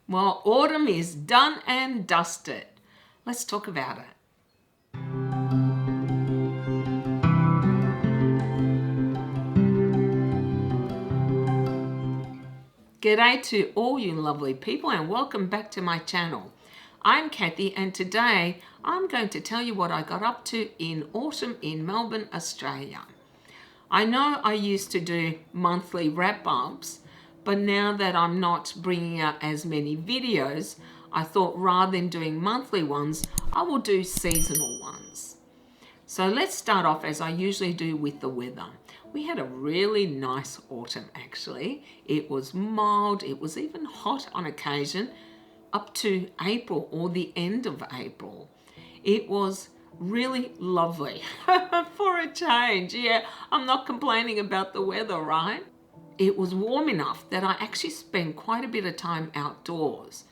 Well, autumn is done and dusted. Let's talk about it. G'day to all you lovely people and welcome back to my channel. I'm Kathy and today I'm going to tell you what I got up to in autumn in Melbourne, Australia. I know I used to do monthly wrap-ups, but now that I'm not bringing out as many videos, I thought rather than doing monthly ones, I will do seasonal ones. So let's start off as I usually do with the weather. We had a really nice autumn actually. It was mild, it was even hot on occasion up to April or the end of April. It was really lovely for a change. Yeah, I'm not complaining about the weather, right? It was warm enough that I actually spent quite a bit of time outdoors,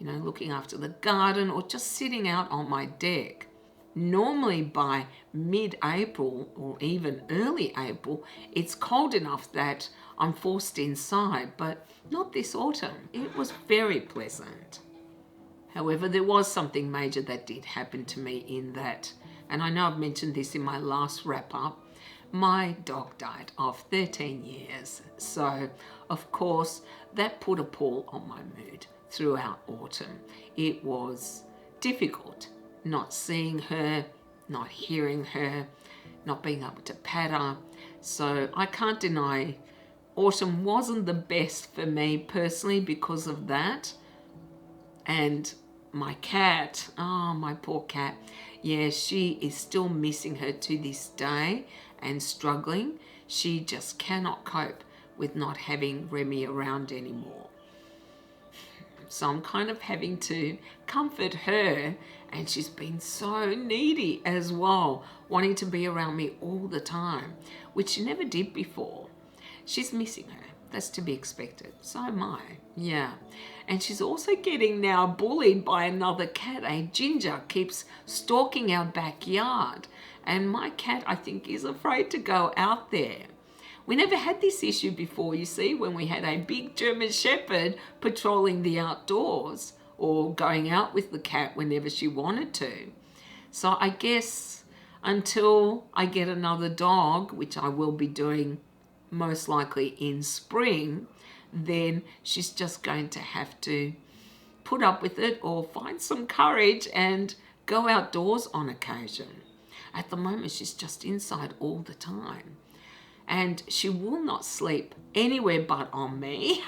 looking after the garden or just sitting out on my deck. Normally by mid-April or even early April, it's cold enough that I'm forced inside, but not this autumn. It was very pleasant. However, there was something major that did happen to me in that, and I know I've mentioned this in my last wrap-up, my dog died of 13 years. So, of course, that put a pall on my mood throughout autumn. It was difficult not seeing her, not hearing her, not being able to pet her. So I can't deny autumn wasn't the best for me personally because of that. And my cat, oh, my poor cat, yeah, she is still missing her to this day and struggling. She just cannot cope with not having Remy around anymore. So I'm kind of having to comfort her, and she's been so needy as well, wanting to be around me all the time, which she never did before. She's missing her. That's to be expected. So am I. Yeah. And she's also getting now bullied by another cat. A ginger keeps stalking our backyard. And my cat, I think, is afraid to go out there. We never had this issue before, you see, when we had a big German Shepherd patrolling the outdoors or going out with the cat whenever she wanted to. So I guess until I get another dog, which I will be doing most likely in spring, then she's just going to have to put up with it or find some courage and go outdoors on occasion. At the moment, she's just inside all the time. And she will not sleep anywhere but on me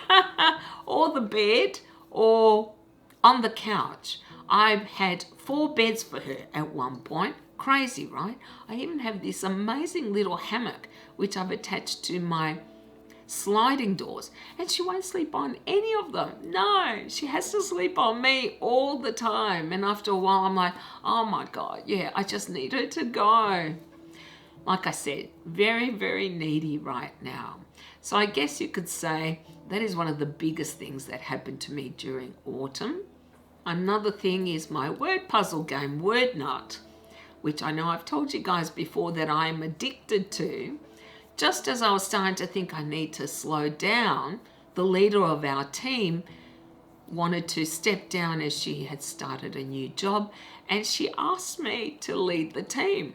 or the bed or on the couch. I've had 4 beds for her at one point. Crazy, right? I even have this amazing little hammock which I've attached to my sliding doors, and she won't sleep on any of them. No, she has to sleep on me all the time. And after a while I'm like, oh my God, yeah, I just need her to go. Like I said, very, very needy right now. So I guess you could say that is one of the biggest things that happened to me during autumn. Another thing is my word puzzle game, WordNut, which I know I've told you guys before that I'm addicted to. Just as I was starting to think I need to slow down, the leader of our team wanted to step down as she had started a new job, and she asked me to lead the team,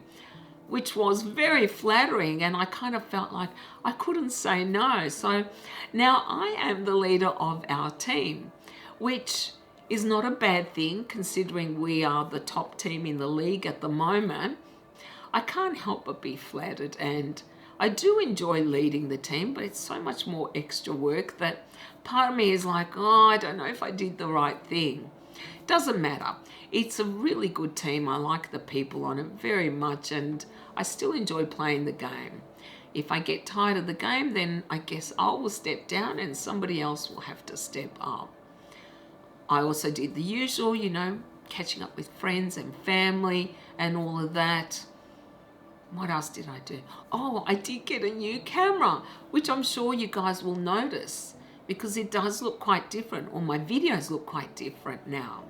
which was very flattering, and I kind of felt like I couldn't say no. So now I am the leader of our team, which is not a bad thing considering we are the top team in the league at the moment. I can't help but be flattered, and I do enjoy leading the team, but it's so much more extra work that part of me is like, oh, I don't know if I did the right thing. Doesn't matter. It's a really good team. I like the people on it very much, and I still enjoy playing the game. If I get tired of the game, then I guess I will step down and somebody else will have to step up. I also did the usual, catching up with friends and family and all of that. What else did I do? Oh, I did get a new camera, which I'm sure you guys will notice because it does look quite different, or my videos look quite different now.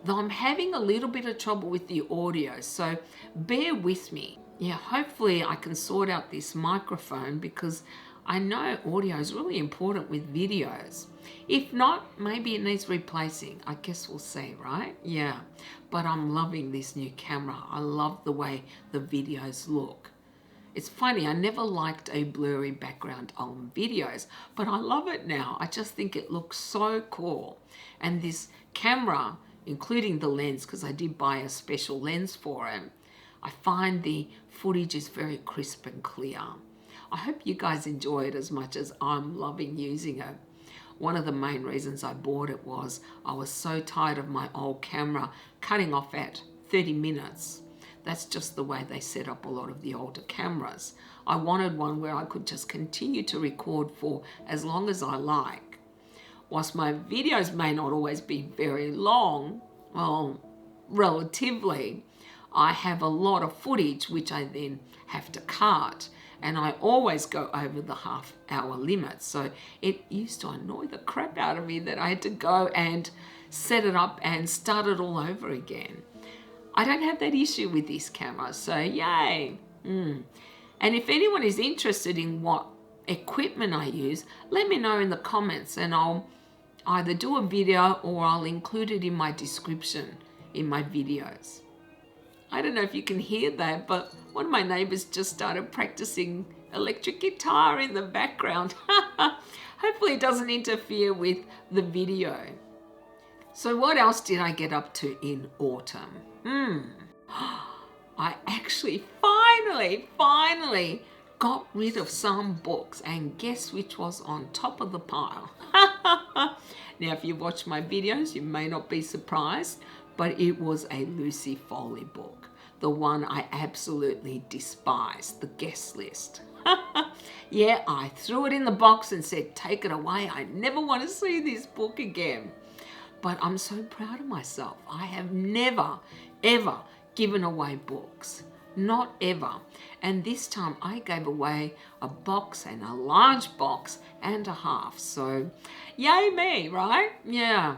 Though I'm having a little bit of trouble with the audio, so bear with me. Yeah, hopefully I can sort out this microphone because I know audio is really important with videos. If not, maybe it needs replacing. I guess we'll see, right? Yeah, but I'm loving this new camera. I love the way the videos look. It's funny, I never liked a blurry background on videos, but I love it now. I just think it looks so cool. And this camera, including the lens, because I did buy a special lens for it, I find the footage is very crisp and clear. I hope you guys enjoy it as much as I'm loving using it. One of the main reasons I bought it was I was so tired of my old camera cutting off at 30 minutes. That's just the way they set up a lot of the older cameras. I wanted one where I could just continue to record for as long as I like. Whilst my videos may not always be very long, well, relatively, I have a lot of footage which I then have to cut, and I always go over the half-hour limit. So it used to annoy the crap out of me that I had to go and set it up and start it all over again. I don't have that issue with this camera, so yay. And if anyone is interested in what equipment I use, let me know in the comments and I'll either do a video or I'll include it in my description in my videos. I don't know if you can hear that, but one of my neighbors just started practicing electric guitar in the background. Hopefully it doesn't interfere with the video. So what else did I get up to in autumn? I actually finally got rid of some books, and guess which was on top of the pile? Now, if you watch my videos, you may not be surprised, but it was a Lucy Foley book, the one I absolutely despised, The Guest List. Yeah, I threw it in the box and said, take it away. I never want to see this book again. But I'm so proud of myself. I have never, ever given away books. Not ever. And this time I gave away a box, and a large box and a half. So yay me, right? Yeah.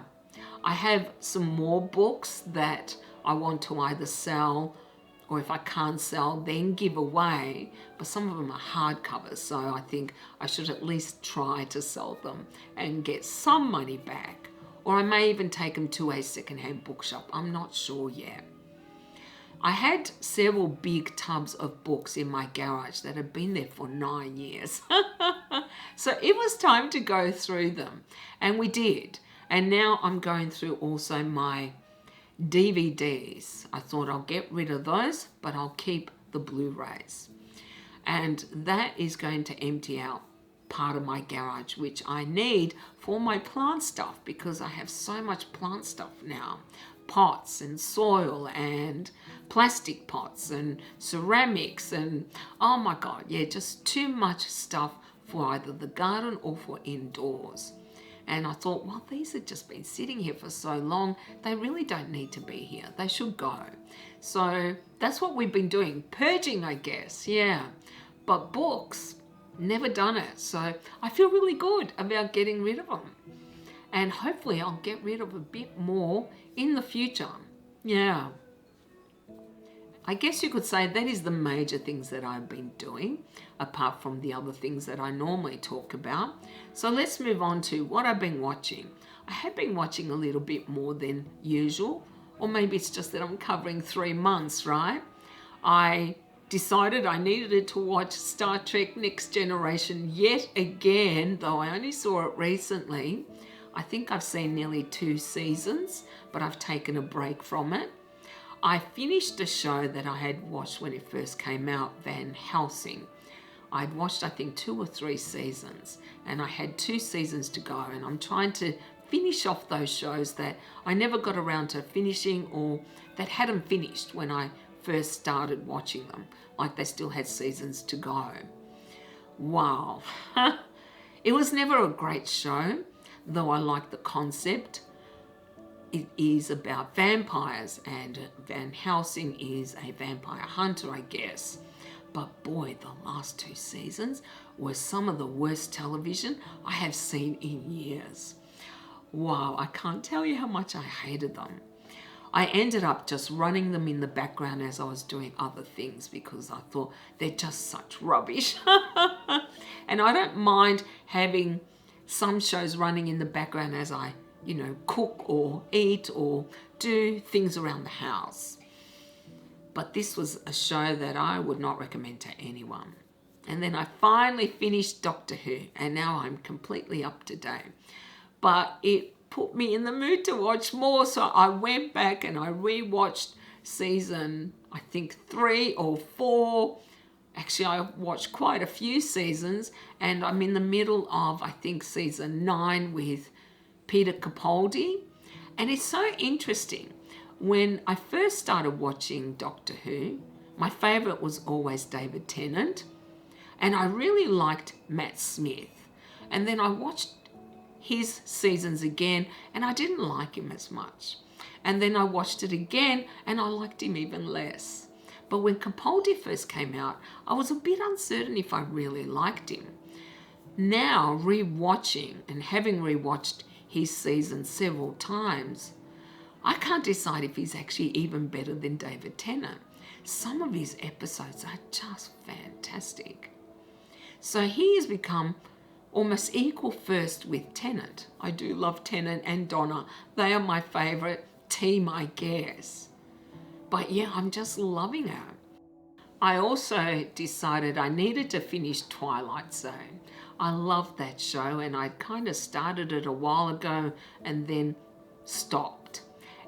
I have some more books that I want to either sell, or if I can't sell, then give away. But some of them are hardcovers, so I think I should at least try to sell them and get some money back. Or I may even take them to a secondhand bookshop. I'm not sure yet. I had several big tubs of books in my garage that had been there for 9 years. So it was time to go through them. And we did. And now I'm going through also my DVDs. I thought I'll get rid of those, but I'll keep the Blu-rays. And that is going to empty out part of my garage, which I need for my plant stuff, because I have so much plant stuff now. Pots and soil and plastic pots and ceramics and oh my God, yeah, just too much stuff for either the garden or for indoors. And I thought, well, these have just been sitting here for so long, they really don't need to be here. They should go. So that's what we've been doing. Purging, I guess, yeah. But books, never done it. So I feel really good about getting rid of them. And hopefully I'll get rid of a bit more in the future. Yeah. I guess you could say that is the major things that I've been doing, apart from the other things that I normally talk about. So let's move on to what I've been watching. I have been watching a little bit more than usual, or maybe it's just that I'm covering 3 months, right? I decided I needed to watch Star Trek Next Generation yet again, though I only saw it recently. I think I've seen nearly 2 seasons, but I've taken a break from it. I finished a show that I had watched when it first came out, Van Helsing. I'd watched, I think, 2 or 3 seasons, and I had 2 seasons to go, and I'm trying to finish off those shows that I never got around to finishing, or that hadn't finished when I first started watching them, like they still had seasons to go. Wow. It was never a great show, though I like the concept. It is about vampires, and Van Helsing is a vampire hunter, I guess. But boy, the last 2 seasons were some of the worst television I have seen in years. Wow, I can't tell you how much I hated them. I ended up just running them in the background as I was doing other things because I thought they're just such rubbish. And I don't mind having some shows running in the background as I, cook or eat or do things around the house. But this was a show that I would not recommend to anyone. And then I finally finished Doctor Who, and now I'm completely up to date. But it put me in the mood to watch more, so I went back and I rewatched season, I think 3 or 4. Actually, I watched quite a few seasons, and I'm in the middle of, I think, season 9 with Peter Capaldi. And it's so interesting. When I first started watching Doctor Who, my favourite was always David Tennant, and I really liked Matt Smith. And then I watched his seasons again, and I didn't like him as much. And then I watched it again, and I liked him even less. But when Capaldi first came out, I was a bit uncertain if I really liked him. Now, re-watching and having re-watched his season several times, I can't decide if he's actually even better than David Tennant. Some of his episodes are just fantastic. So he has become almost equal first with Tennant. I do love Tennant and Donna. They are my favourite team, I guess. But yeah, I'm just loving it. I also decided I needed to finish Twilight Zone. I love that show, and I kind of started it a while ago and then stopped.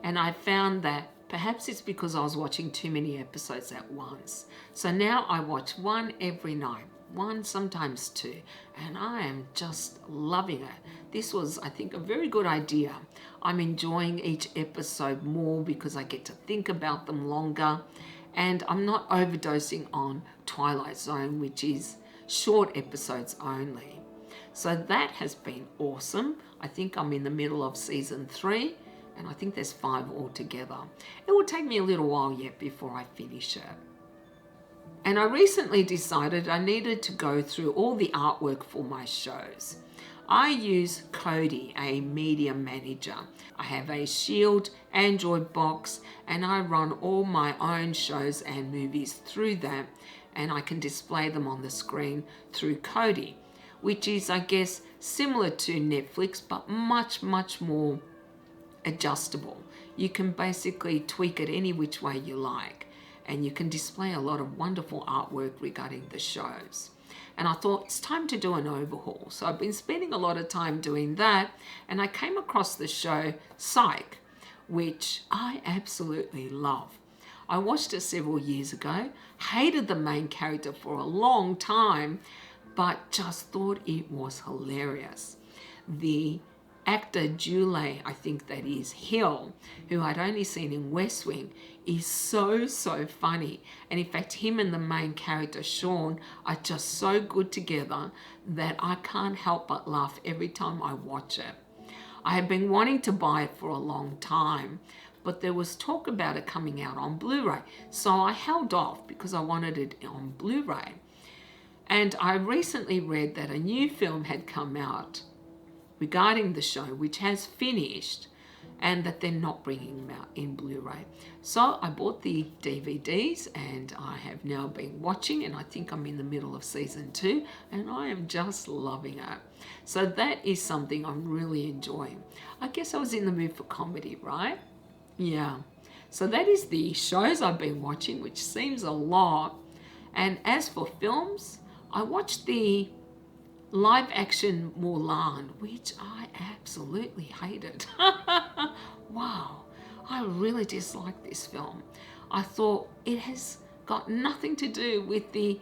And I found that perhaps it's because I was watching too many episodes at once. So now I watch one every night. 1, sometimes 2, and I am just loving it. This was, I think, a very good idea. I'm enjoying each episode more because I get to think about them longer, and I'm not overdosing on Twilight Zone, which is short episodes only. So that has been awesome. I think I'm in the middle of season 3, and I think there's 5 altogether. It will take me a little while yet before I finish it. And I recently decided I needed to go through all the artwork for my shows. I use Kodi, a media manager. I have a Shield Android box, and I run all my own shows and movies through that, and I can display them on the screen through Kodi, which is, I guess, similar to Netflix, but much, much more adjustable. You can basically tweak it any which way you like, and you can display a lot of wonderful artwork regarding the shows. And I thought it's time to do an overhaul. So I've been spending a lot of time doing that, and I came across the show Psych, which I absolutely love. I watched it several years ago, hated the main character for a long time, but just thought it was hilarious. The actor Julie, I think that is Hill, who I'd only seen in West Wing, is so funny. And in fact, him and the main character Sean are just so good together that I can't help but laugh every time I watch it. I have been wanting to buy it for a long time, but there was talk about it coming out on Blu-ray, so I held off because I wanted it on Blu-ray. And I recently read that a new film had come out regarding the show, which has finished, and that they're not bringing them out in Blu-ray. So I bought the DVDs, and I have now been watching, and I think I'm in the middle of season 2, and I am just loving it. So that is something I'm really enjoying. I guess I was in the mood for comedy, right? Yeah. So that is the shows I've been watching, which seems a lot. And as for films, I watched the live action Mulan, which I absolutely hated. Wow, I really disliked this film. I thought it has got nothing to do with the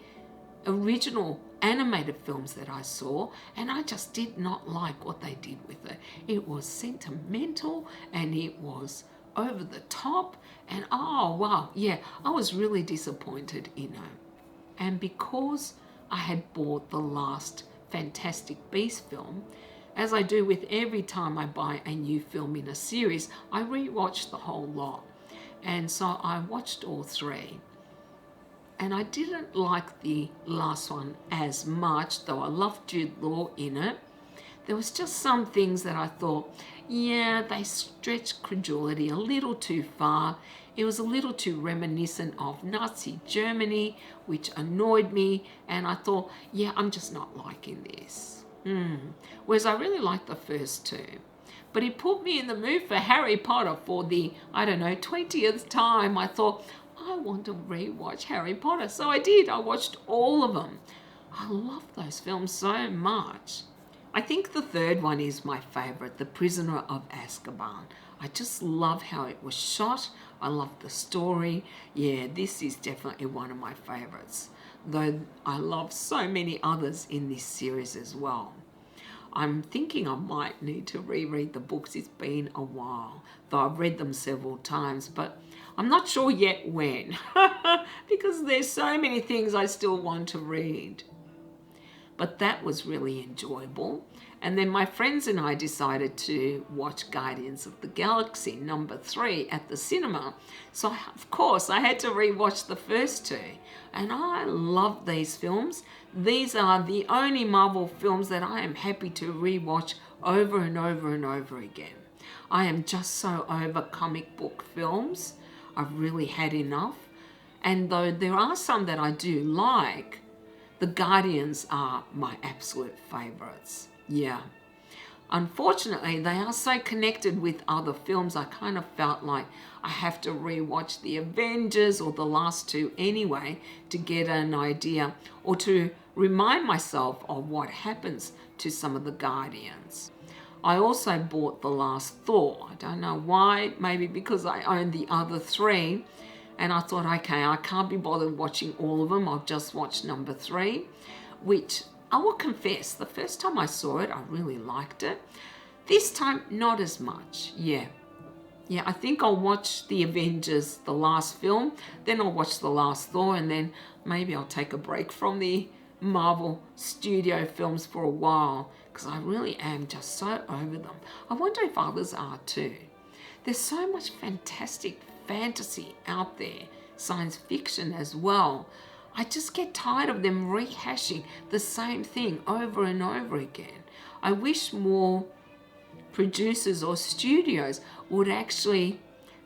original animated films that I saw, and I just did not like what they did with it. It was sentimental, and it was over the top, and oh wow, yeah, I was really disappointed in it. And because I had bought the last Fantastic Beasts film, as I do with every time I buy a new film in a series, I rewatch the whole lot. And so I watched all 3. And I didn't like the last one as much, though I loved Jude Law in it. There was just some things that I thought, Yeah, they stretched credulity a little too far. It was a little too reminiscent of Nazi Germany, which annoyed me, and I thought, yeah, I'm just not liking this. Whereas I really liked the first two. But it put me in the mood for Harry Potter for the, I don't know, 20th time. I thought, I want to rewatch Harry Potter. So I did. I watched all of them. I love those films so much. I think the third one is my favourite, The Prisoner of Azkaban. I just love how it was shot. I love the story. Yeah, this is definitely one of my favourites, though I love so many others in this series as well. I'm thinking I might need to reread the books. It's been a while, though I've read them several times, but I'm not sure yet when because there's so many things I still want to read. But that was really enjoyable. And then my friends and I decided to watch Guardians of the Galaxy #3 at the cinema. So of course I had to rewatch the first two. And I love these films. These are the only Marvel films that I am happy to rewatch over and over and over again. I am just so over comic book films. I've really had enough. And though there are some that I do like, the Guardians are my absolute favourites. Yeah. Unfortunately, they are so connected with other films, I kind of felt like I have to rewatch the Avengers or the last two anyway to get an idea or to remind myself of what happens to some of the Guardians. I also bought the last Thor. I don't know why, maybe because I own the other three. And I thought, okay, I can't be bothered watching all of them. I'll just watch #3, which I will confess, the first time I saw it, I really liked it. This time, not as much. Yeah, I think I'll watch the Avengers, the last film, then I'll watch the last Thor, and then maybe I'll take a break from the Marvel studio films for a while, because I really am just so over them. I wonder if others are too. There's so much fantastic fantasy out there, science fiction as well. I just get tired of them rehashing the same thing over and over again. I wish more producers or studios would actually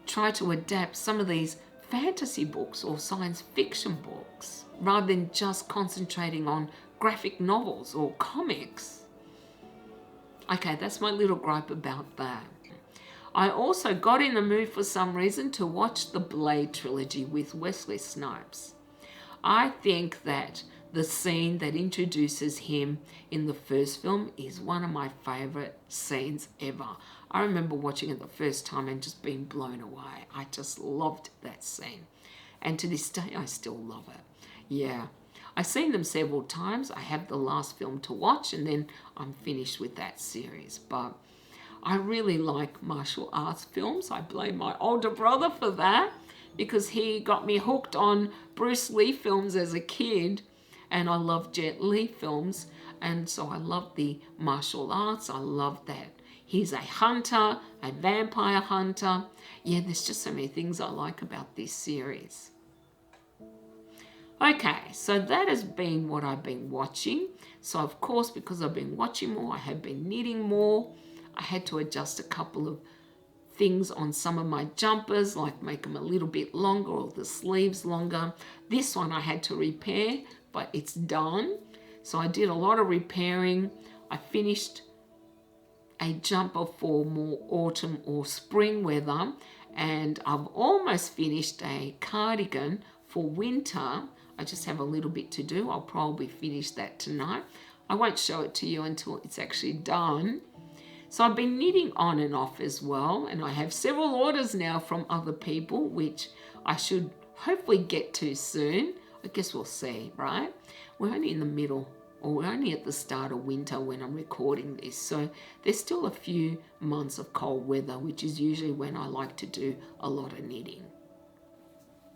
try to adapt some of these fantasy books or science fiction books rather than just concentrating on graphic novels or comics. Okay, that's my little gripe about that. I also got in the mood for some reason to watch the Blade trilogy with Wesley Snipes. I think that the scene that introduces him in the first film is one of my favourite scenes ever. I remember watching it the first time and just being blown away. I just loved that scene. And to this day, I still love it. Yeah. I've seen them several times. I have the last film to watch and then I'm finished with that series. But I really like martial arts films. I blame my older brother for that because he got me hooked on Bruce Lee films as a kid, and I love Jet Li films, and so I love the martial arts. I love that he's a hunter, a vampire hunter. Yeah, there's just so many things I like about this series. Okay, so that has been what I've been watching. So of course, because I've been watching more, I have been knitting more. I had to adjust a couple of things on some of my jumpers, like make them a little bit longer or the sleeves longer. This one I had to repair, but it's done. So I did a lot of repairing. I finished a jumper for more autumn or spring weather, and I've almost finished a cardigan for winter. I just have a little bit to do. I'll probably finish that tonight. I won't show it to you until it's actually done. So I've been knitting on and off as well, and I have several orders now from other people, which I should hopefully get to soon. I guess we'll see, right? We're only in the middle, or we're only at the start of winter when I'm recording this, so there's still a few months of cold weather, which is usually when I like to do a lot of knitting.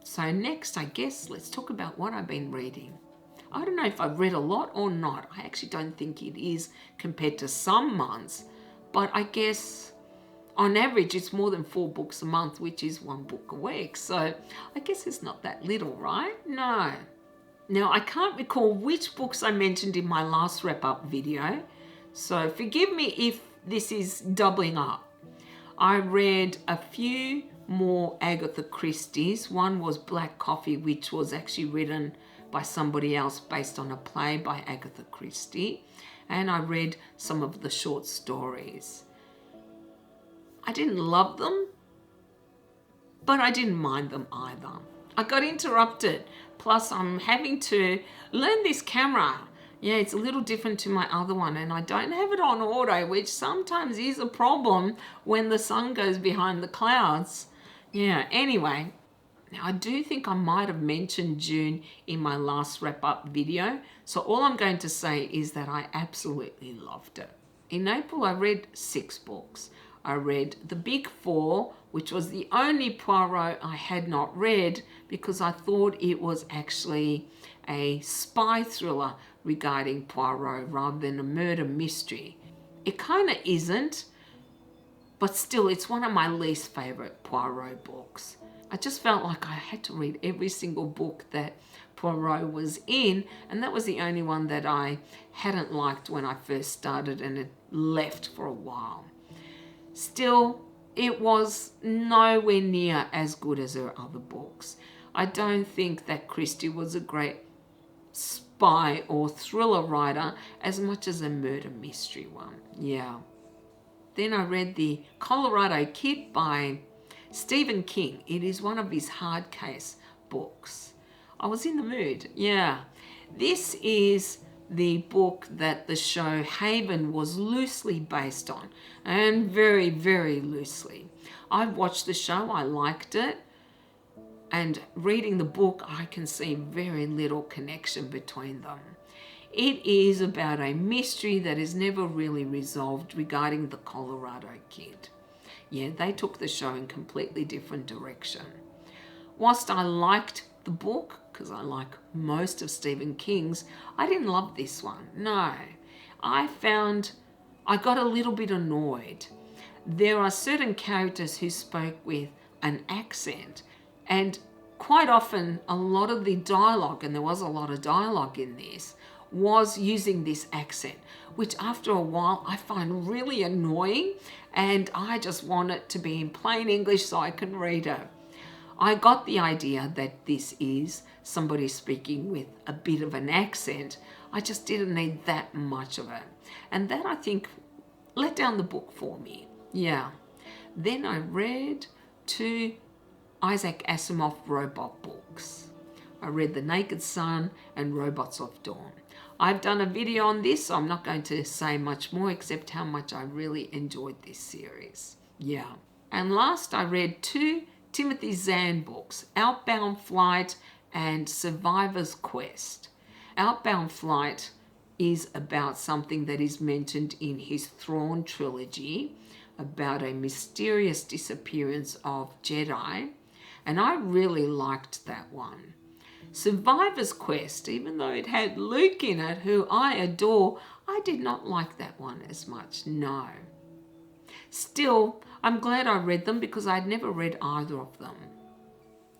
So next, I guess, let's talk about what I've been reading. I don't know if I've read a lot or not. I actually don't think it is compared to some months. But I guess on average, it's more than 4 books a month, which is 1 book a week. So I guess it's not that little, right? No. Now, I can't recall which books I mentioned in my last wrap-up video. So forgive me if this is doubling up. I read a few more Agatha Christie's. One was Black Coffee, which was actually written by somebody else based on a play by Agatha Christie. And I read some of the short stories. I didn't love them, but I didn't mind them either. I got interrupted. Plus, I'm having to learn this camera. Yeah, it's a little different to my other one, and I don't have it on auto, which sometimes is a problem when the sun goes behind the clouds. Yeah, anyway, now I do think I might have mentioned June in my last wrap-up video, so all I'm going to say is that I absolutely loved it. In April, I read 6 books. I read The Big Four, which was the only Poirot I had not read because I thought it was actually a spy thriller regarding Poirot rather than a murder mystery. It kind of isn't, but still it's one of my least favorite Poirot books. I just felt like I had to read every single book that Poirot was in, and that was the only one that I hadn't liked when I first started and it left for a while. Still, it was nowhere near as good as her other books. I don't think that Christie was a great spy or thriller writer as much as a murder mystery one. Yeah. Then I read The Colorado Kid by Stephen King. It is one of his hard case books. I was in the mood. Yeah. This is the book that the show Haven was loosely based on, and very, very loosely. I've watched the show, I liked it, and reading the book, I can see very little connection between them. It is about a mystery that is never really resolved regarding the Colorado Kid. Yeah, they took the show in completely different direction. Whilst I liked the book, because I like most of Stephen King's, I didn't love this one. No. I got a little bit annoyed. There are certain characters who spoke with an accent, and quite often a lot of the dialogue, and there was a lot of dialogue in this, was using this accent, which after a while I find really annoying, and I just want it to be in plain English so I can read it. I got the idea that this is somebody speaking with a bit of an accent. I just didn't need that much of it. And that, I think, let down the book for me. Yeah. Then I read 2 Isaac Asimov robot books. I read The Naked Sun and Robots of Dawn. I've done a video on this, so I'm not going to say much more except how much I really enjoyed this series. Yeah. And last, I read 2 Timothy Zahn books, Outbound Flight and Survivor's Quest. Outbound Flight is about something that is mentioned in his Thrawn trilogy, about a mysterious disappearance of Jedi, and I really liked that one. Survivor's Quest, even though it had Luke in it, who I adore, I did not like that one as much, no. Still, I'm glad I read them because I'd never read either of them.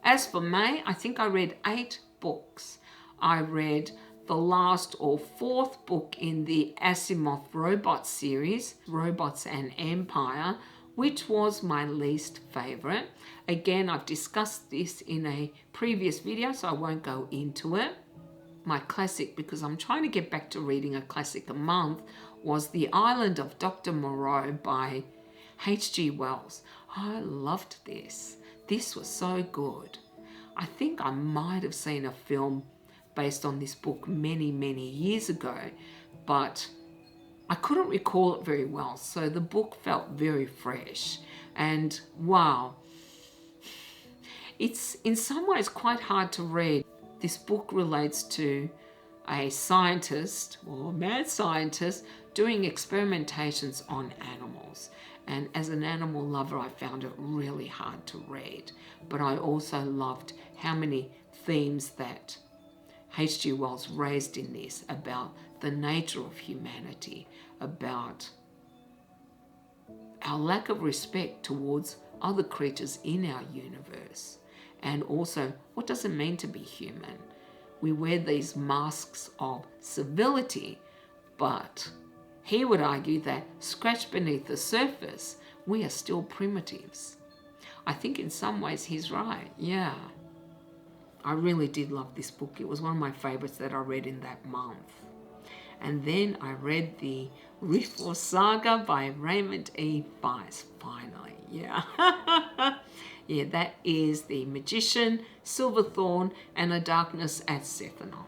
As for May, I think I read 8 books. I read the last or 4th book in the Asimov robot series, Robots and Empire, which was my least favorite. Again, I've discussed this in a previous video, so I won't go into it. My classic, because I'm trying to get back to reading a classic a month, was The Island of Dr. Moreau by H.G. Wells. I loved this. This was so good. I think I might have seen a film based on this book many, many years ago, but I couldn't recall it very well, so the book felt very fresh. And wow, it's in some ways quite hard to read. This book relates to a scientist, or a mad scientist, doing experimentations on animals. And as an animal lover, I found it really hard to read. But I also loved how many themes that H.G. Wells raised in this about the nature of humanity, about our lack of respect towards other creatures in our universe, and also what does it mean to be human. We wear these masks of civility, but he would argue that scratch beneath the surface, we are still primitives. I think in some ways he's right, yeah. I really did love this book. It was one of my favorites that I read in that month. And then I read the Riffle Saga by Raymond E. Weiss, finally, yeah. Yeah, that is The Magician, Silverthorn, and A Darkness at Sethanon.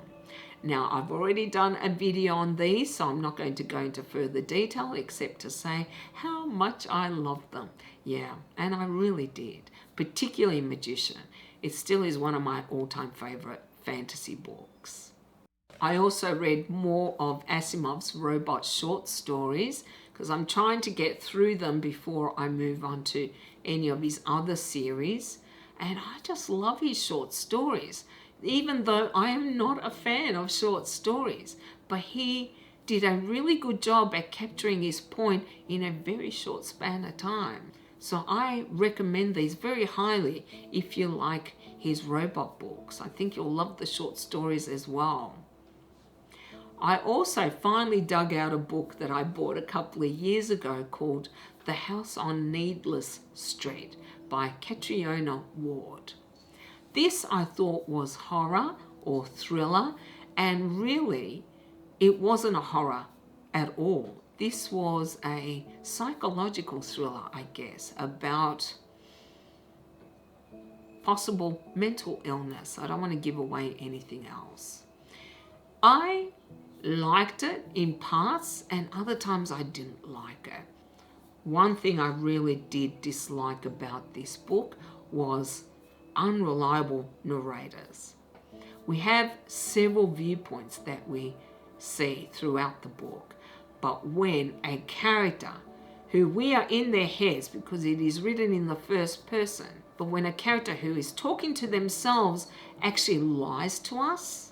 Now, I've already done a video on these, so I'm not going to go into further detail except to say how much I love them. Yeah, and I really did, particularly Magician. It still is one of my all-time favorite fantasy books. I also read more of Asimov's robot short stories because I'm trying to get through them before I move on to any of his other series. And I just love his short stories, even though I am not a fan of short stories. But he did a really good job at capturing his point in a very short span of time. So I recommend these very highly if you like his robot books. I think you'll love the short stories as well. I also finally dug out a book that I bought a couple of years ago called The House on Needless Street by Catriona Ward. This I thought was horror or thriller, and really it wasn't a horror at all. This was a psychological thriller, I guess, about possible mental illness. I don't want to give away anything else. I liked it in parts, and other times I didn't like it. One thing I really did dislike about this book was unreliable narrators. We have several viewpoints that we see throughout the book, but when a character who we are in their heads because it is written in the first person, but when a character who is talking to themselves actually lies to us,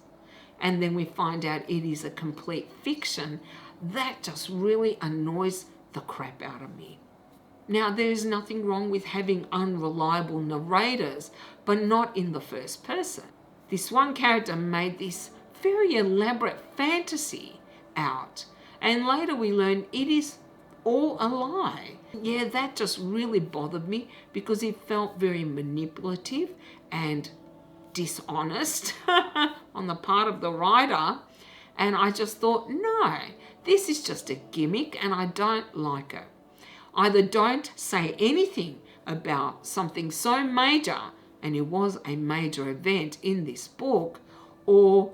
and then we find out it is a complete fiction, that just really annoys the crap out of me. Now, there is nothing wrong with having unreliable narrators, but not in the first person. This one character made this very elaborate fantasy out, and later we learn it is all a lie. Yeah, that just really bothered me because it felt very manipulative and dishonest on the part of the writer, and I just thought, no, this is just a gimmick and I don't like it. Either don't say anything about something so major, and it was a major event in this book, or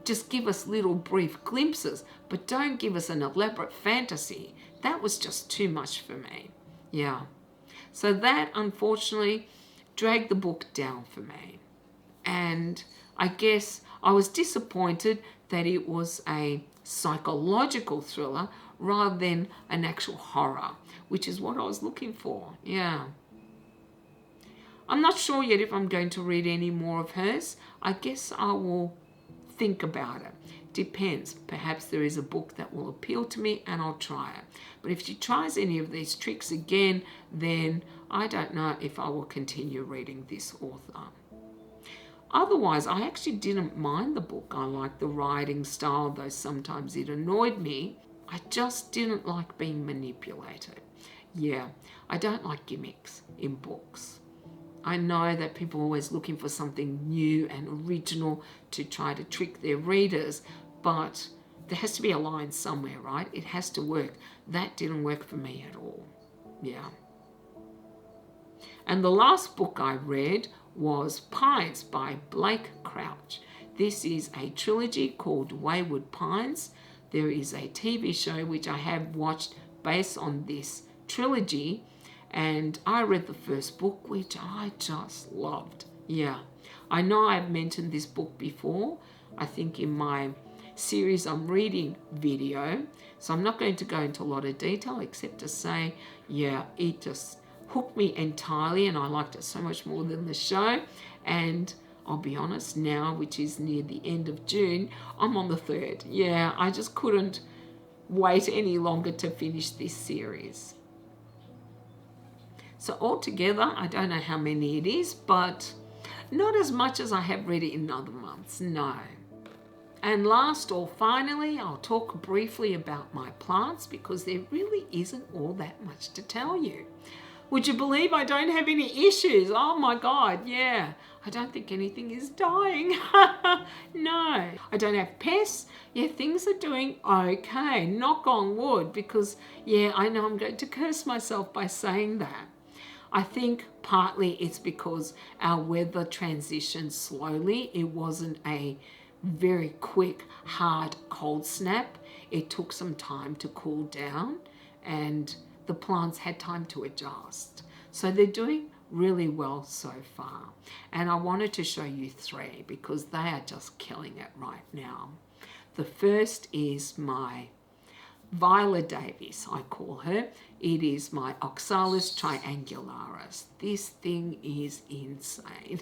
just give us little brief glimpses, but don't give us an elaborate fantasy. That was just too much for me. Yeah. So that unfortunately dragged the book down for me. And I guess I was disappointed that it was a psychological thriller rather than an actual horror, which is what I was looking for. Yeah. I'm not sure yet if I'm going to read any more of hers. I guess I will think about it. Depends. Perhaps there is a book that will appeal to me and I'll try it. But if she tries any of these tricks again, then I don't know if I will continue reading this author. Otherwise, I actually didn't mind the book. I liked the writing style, though sometimes it annoyed me. I just didn't like being manipulated. Yeah, I don't like gimmicks in books. I know that people are always looking for something new and original to try to trick their readers, but there has to be a line somewhere, right? It has to work. That didn't work for me at all. Yeah. And the last book I read was Pines by Blake Crouch. This is a trilogy called Wayward Pines. There is a TV show which I have watched based on this trilogy, and I read the first book, which I just loved. Yeah, I know I've mentioned this book before, I think in my series I'm reading video, so I'm not going to go into a lot of detail except to say, yeah, it just hooked me entirely and I liked it so much more than the show. And I'll be honest, now, which is near the end of June, I'm on the third. Yeah, I just couldn't wait any longer to finish this series. So altogether, I don't know how many it is, but not as much as I have read it in other months, no. And last or finally, I'll talk briefly about my plants because there really isn't all that much to tell you. Would you believe I don't have any issues? Oh my God, yeah. I don't think anything is dying. No. I don't have pests. Yeah, things are doing okay. Knock on wood, because yeah, I know I'm going to curse myself by saying that. I think partly it's because our weather transitioned slowly. It wasn't a very quick, hard cold snap. It took some time to cool down and the plants had time to adjust. So they're doing really well so far. And I wanted to show you 3 because they are just killing it right now. The first is my Viola Davis, I call her. It is my Oxalis triangularis. This thing is insane.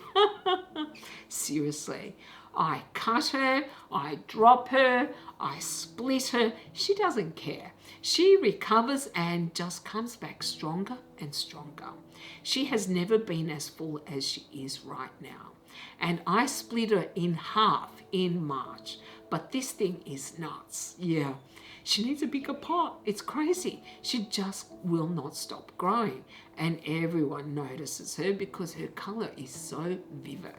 Seriously. I cut her, I drop her, I split her. She doesn't care. She recovers and just comes back stronger and stronger. She has never been as full as she is right now. And I split her in half in March. But this thing is nuts. Yeah. She needs a bigger pot. It's crazy. She just will not stop growing. And everyone notices her because her color is so vivid.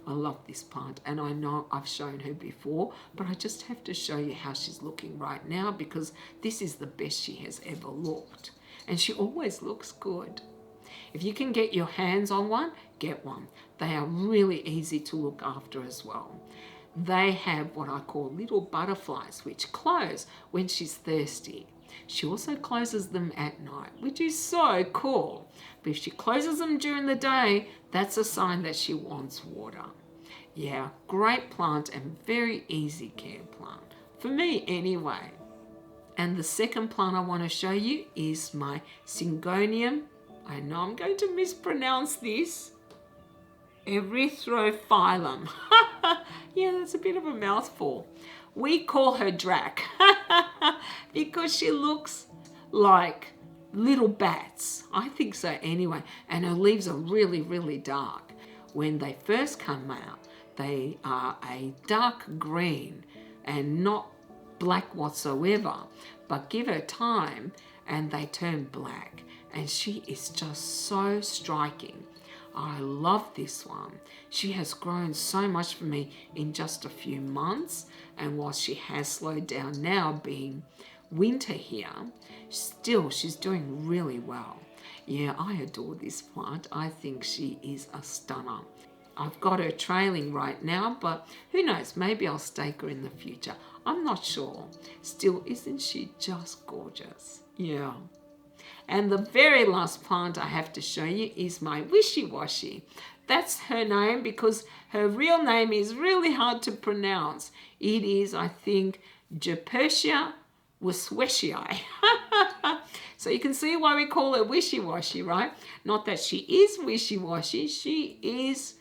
I love this plant, and I know I've shown her before, but I just have to show you how she's looking right now because this is the best she has ever looked. And she always looks good. If you can get your hands on one, get one. They are really easy to look after as well. They have what I call little butterflies which close when she's thirsty. She also closes them at night, which is so cool. But if she closes them during the day, that's a sign that she wants water. Yeah, great plant and very easy care plant. For me anyway. And the second plant I want to show you is my Syngonium. I know I'm going to mispronounce this. Erythrophyllum. Yeah, that's a bit of a mouthful. We call her Drac because she looks like little bats. I think so anyway. And her leaves are really, really dark. When they first come out, they are a dark green and not black whatsoever. But give her time and they turn black. And she is just so striking. I love this one. She has grown so much for me in just a few months, and while she has slowed down now being winter here, still she's doing really well. Yeah, I adore this plant. I think she is a stunner. I've got her trailing right now, but who knows, maybe I'll stake her in the future. I'm not sure. Still, isn't she just gorgeous? Yeah. And the very last plant I have to show you is my Wishy-Washy. That's her name because her real name is really hard to pronounce. It is, I think, Gepertia wisweshii. So you can see why we call her Wishy-Washy, right? Not that she is wishy-washy, she is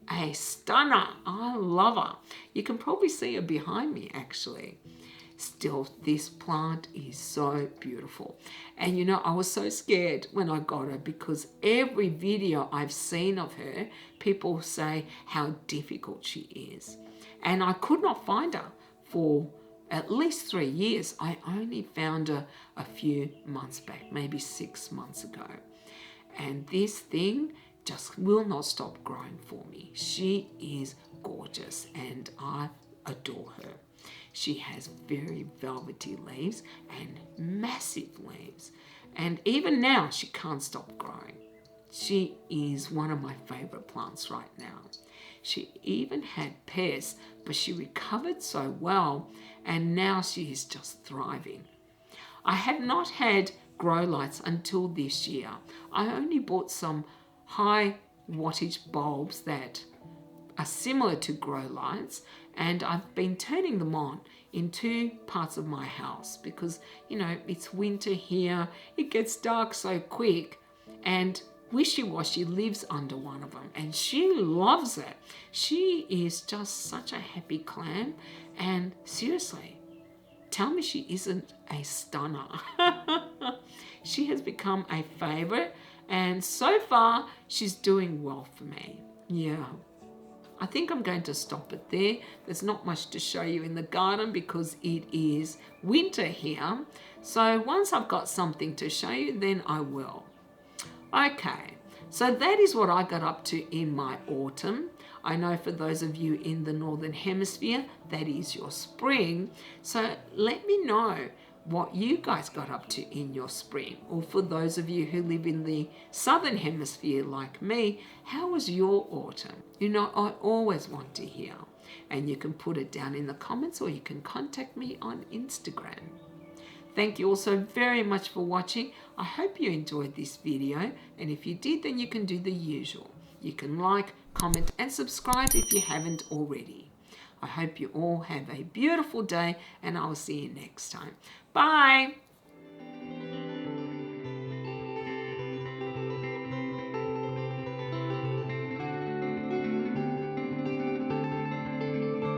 a stunner. I love her. You can probably see her behind me actually. Still, this plant is so beautiful. And you know, I was so scared when I got her because every video I've seen of her, people say how difficult she is. And I could not find her for at least 3 years. I only found her a few months back, maybe 6 months ago. And this thing just will not stop growing for me. She is gorgeous and I adore her. She has very velvety leaves and massive leaves. And even now, she can't stop growing. She is one of my favorite plants right now. She even had pests, but she recovered so well, and now she is just thriving. I have not had grow lights until this year. I only bought some high wattage bulbs that are similar to grow lights, and I've been turning them on in 2 parts of my house because, you know, it's winter here, it gets dark so quick, and Wishy-Washy lives under one of them and she loves it. She is just such a happy clam, and seriously, tell me she isn't a stunner. She has become a favorite and so far she's doing well for me. Yeah. I think I'm going to stop it there. There's not much to show you in the garden because it is winter here. So once I've got something to show you, then I will. Okay, so that is what I got up to in my autumn. I know for those of you in the Northern Hemisphere, that is your spring. So let me know what you guys got up to in your spring. Or for those of you who live in the Southern Hemisphere like me, how was your autumn? You know, I always want to hear. And you can put it down in the comments or you can contact me on Instagram. Thank you all so very much for watching. I hope you enjoyed this video, and if you did, then you can do the usual. You can like, comment and subscribe if you haven't already. I hope you all have a beautiful day, and I will see you next time. Bye.